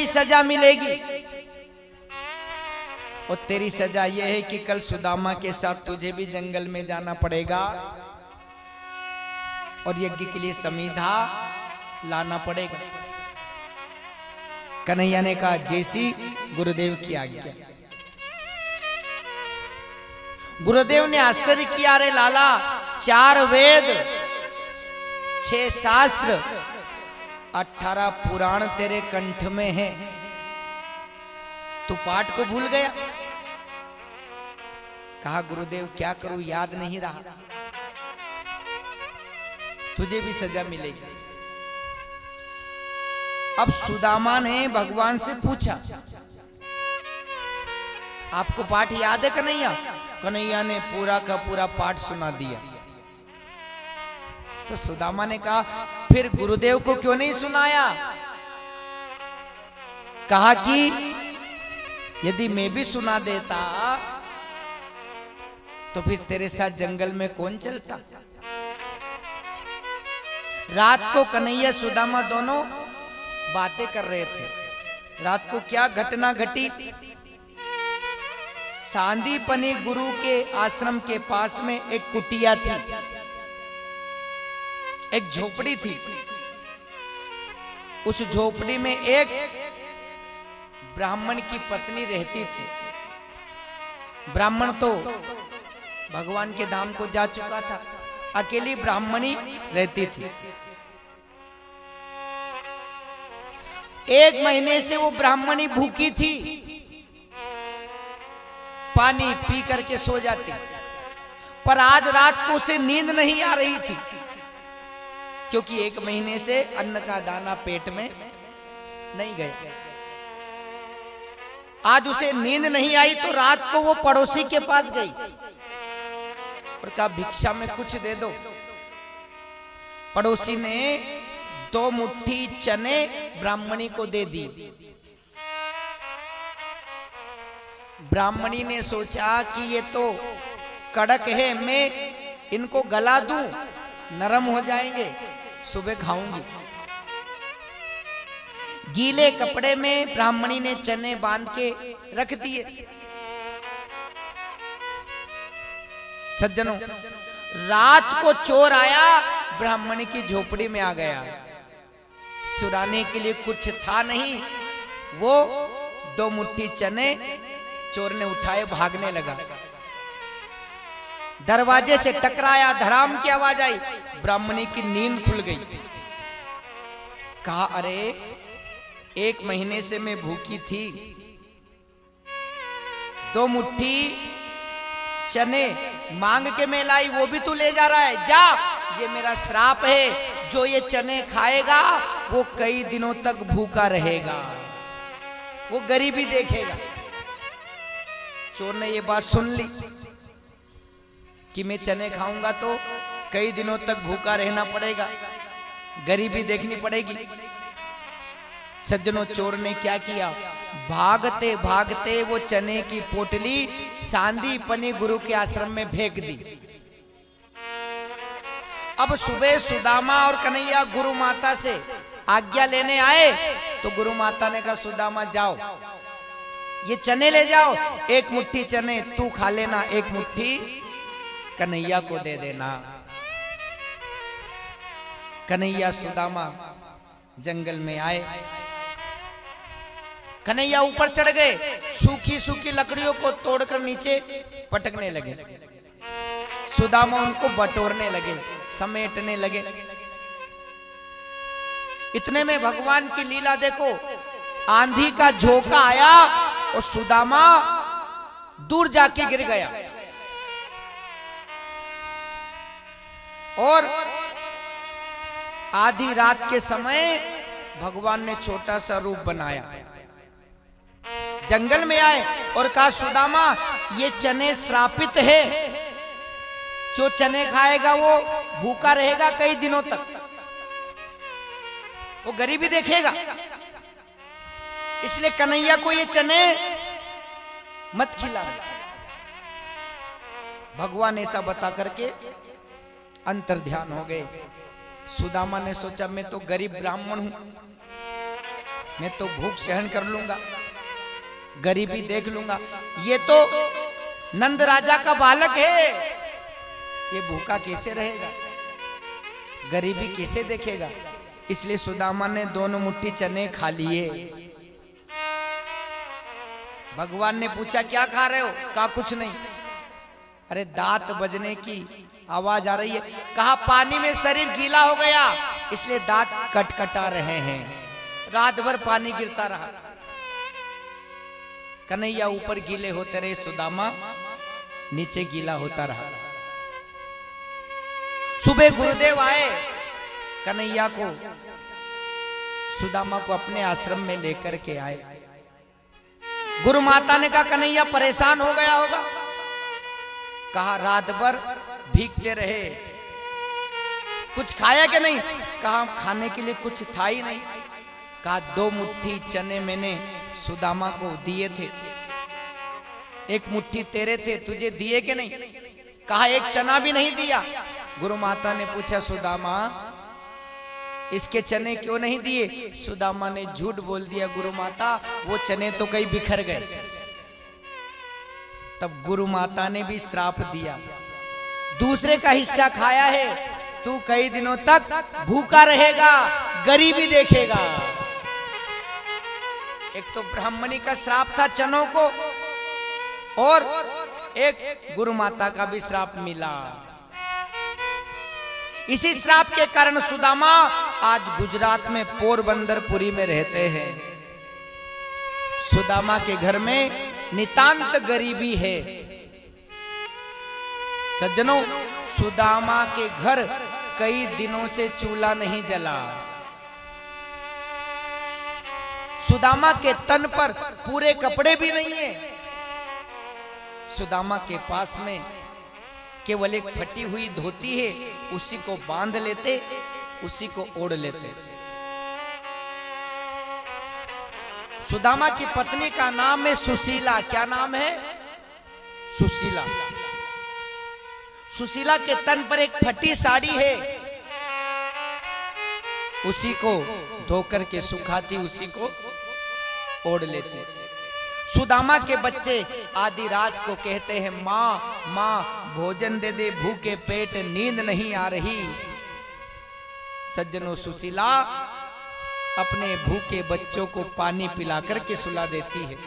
सजा मिलेगी। और तेरी सजा यह है कि कल सुदामा के साथ तुझे भी जंगल में जाना पड़ेगा और यज्ञ के लिए समीधा लाना पड़ेगा। कन्हैया ने कहा जैसी गुरुदेव की आज्ञा। गुरुदेव ने आश्चर्य किया, अरे लाला 4 वेद 6 शास्त्र 18 पुराण तेरे कंठ में है, तू पाठ को भूल गया। कहा गुरुदेव क्या करूं, याद नहीं रहा। तुझे भी सजा मिलेगी। अब सुदामा ने भगवान से पूछा, आपको पाठ याद है कन्हैया? कन्हैया ने पूरा का पूरा पाठ सुना दिया। तो सुदामा ने कहा फिर गुरुदेव को क्यों नहीं सुनाया? कहा कि यदि मैं भी सुना देता तो फिर तेरे साथ जंगल में कौन चलता। रात को कन्हैया सुदामा दोनों बातें कर रहे थे। रात को क्या घटना घटी? सांदीपनी गुरु के आश्रम के पास में एक कुटिया थी, एक झोपड़ी थी। उस झोपड़ी में एक ब्राह्मण की पत्नी रहती थी। ब्राह्मण तो भगवान के धाम को जा चुका था, अकेली ब्राह्मणी रहती थी। 1 महीने से वो ब्राह्मणी भूखी थी, पानी पी करके सो जाती, पर आज रात को उसे नींद नहीं आ रही थी, क्योंकि 1 महीने से अन्न का दाना पेट में नहीं गया। आज उसे नींद नहीं आई तो रात को वो पड़ोसी के पास गई और कहा भिक्षा में कुछ दे दो। पड़ोसी ने 2 मुट्ठी चने ब्राह्मणी को दे दी। ब्राह्मणी ने सोचा कि ये तो कड़क है, मैं इनको गला दूं, नरम हो जाएंगे, सुबह खाऊंगी। गीले कपड़े में ब्राह्मणी ने चने बांध के रख दिए। सज्जनों, रात को चोर आया, ब्राह्मणी की झोपड़ी में आ गया। चुराने के लिए कुछ था नहीं, वो 2 मुट्ठी चने चोर ने उठाए, भागने लगा। दरवाजे से टकराया, धड़ाम की आवाज आई, ब्राह्मणी की नींद खुल गई। कहा अरे 1 महीने से मैं भूखी थी, 2 मुट्ठी चने मांग के मैं लाई, वो भी तू ले जा रहा है। जा, ये मेरा श्राप है, जो ये चने खाएगा वो कई दिनों तक भूखा रहेगा, वो गरीबी देखेगा। चोर ने ये बात सुन ली कि मैं चने खाऊंगा तो कई दिनों तक भूखा रहना पड़ेगा, गरीबी देखनी पड़ेगी। सज्जनों, चोर ने क्या किया? भागते भागते वो चने की पोटली सांदीपनी गुरु के आश्रम में फेंक दी। अब सुबह सुदामा और कन्हैया गुरु माता से आज्ञा लेने आए तो गुरु माता ने कहा सुदामा जाओ, ये चने ले जाओ, 1 मुट्ठी चने तू खा लेना, 1 मुट्ठी कन्हैया को दे देना। कन्हैया सुदामा जंगल में आए। कन्हैया ऊपर चढ़ गए, सूखी सूखी लकड़ियों को तोड़कर नीचे पटकने लगे। सुदामा उनको बटोरने लगे, समेटने लगे। इतने में भगवान की लीला देखो, आंधी का झोंका आया और सुदामा दूर जाके गिर गया। और आधी रात के समय भगवान ने छोटा सा रूप बनाया, जंगल में आए और कहा सुदामा ये चने श्रापित है, जो चने खाएगा वो भूखा रहेगा कई दिनों तक, वो गरीबी देखेगा, इसलिए कन्हैया को ये चने मत खिला। भगवान ऐसा बता करके अंतर ध्यान हो गए। सुदामा ने सोचा मैं तो गरीब ब्राह्मण हूं, मैं तो भूख सहन कर लूंगा, गरीबी देख लूंगा। ये तो नंद राजा का बालक है, ये भूखा कैसे रहेगा, गरीबी कैसे देखेगा। इसलिए सुदामा ने दोनों मुट्ठी चने खा लिए। भगवान ने पूछा क्या खा रहे हो? कहा कुछ नहीं। अरे दांत बजने की आवाज आ रही है। कहा पानी में शरीर गीला हो गया इसलिए दांत कटकटा रहे हैं। रात भर पानी गिरता रहा, कन्हैया ऊपर गीले होते रहे, सुदामा नीचे गीला होता रहा। सुबह गुरुदेव आए, कन्हैया को सुदामा को अपने आश्रम में लेकर के आए। गुरु माता ने कहा कन्हैया परेशान हो गया होगा। कहा रात भर भीगते रहे, कुछ खाया कि नहीं? कहा खाने के लिए कुछ था ही नहीं। कहा 2 मुट्ठी चने मैंने सुदामा को दिए थे, 1 मुट्ठी तेरे थे, तुझे दिए कि नहीं? कहा 1 चना भी नहीं दिया। गुरु माता ने पूछा सुदामा इसके चने क्यों नहीं दिए? सुदामा ने झूठ बोल दिया, गुरु माता वो चने तो कहीं बिखर गए। तब गुरु माता ने भी श्राप दिया, दूसरे का हिस्सा खाया है, तू कई दिनों तक भूखा रहेगा, गरीबी देखेगा। एक तो ब्राह्मणी का श्राप था चनों को, और एक गुरु माता का भी श्राप मिला। इसी श्राप के कारण सुदामा आज गुजरात में पोरबंदरपुरी में रहते हैं। सुदामा के घर में नितांत गरीबी है। सज्जनों, सुदामा के घर कई दिनों से चूल्हा नहीं जला। सुदामा के तन पर पूरे कपड़े भी नहीं है। सुदामा के पास में केवल एक फटी हुई धोती है, उसी को बांध लेते, उसी को ओढ़ लेते। सुदामा की पत्नी का नाम है सुशीला। क्या नाम है? सुशीला। सुशीला के तन पर एक फटी साड़ी है, उसी को धोकर के सुखाती, उसी को ओढ़ लेती। सुदामा के बच्चे आधी रात को कहते हैं माँ माँ भोजन दे दे, भूखे पेट नींद नहीं आ रही। सज्जनों, सुशीला अपने भूखे बच्चों को पानी पिलाकर के सुला देती है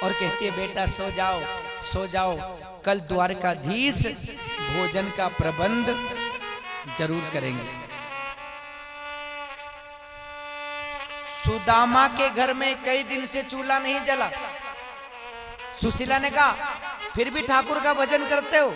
और कहती है बेटा सो जाओ सो जाओ, कल द्वारकाधीश भोजन का प्रबंध जरूर करेंगे। सुदामा के घर में कई दिन से चूल्हा नहीं जला। सुशीला ने कहा फिर भी ठाकुर का भजन करते हो?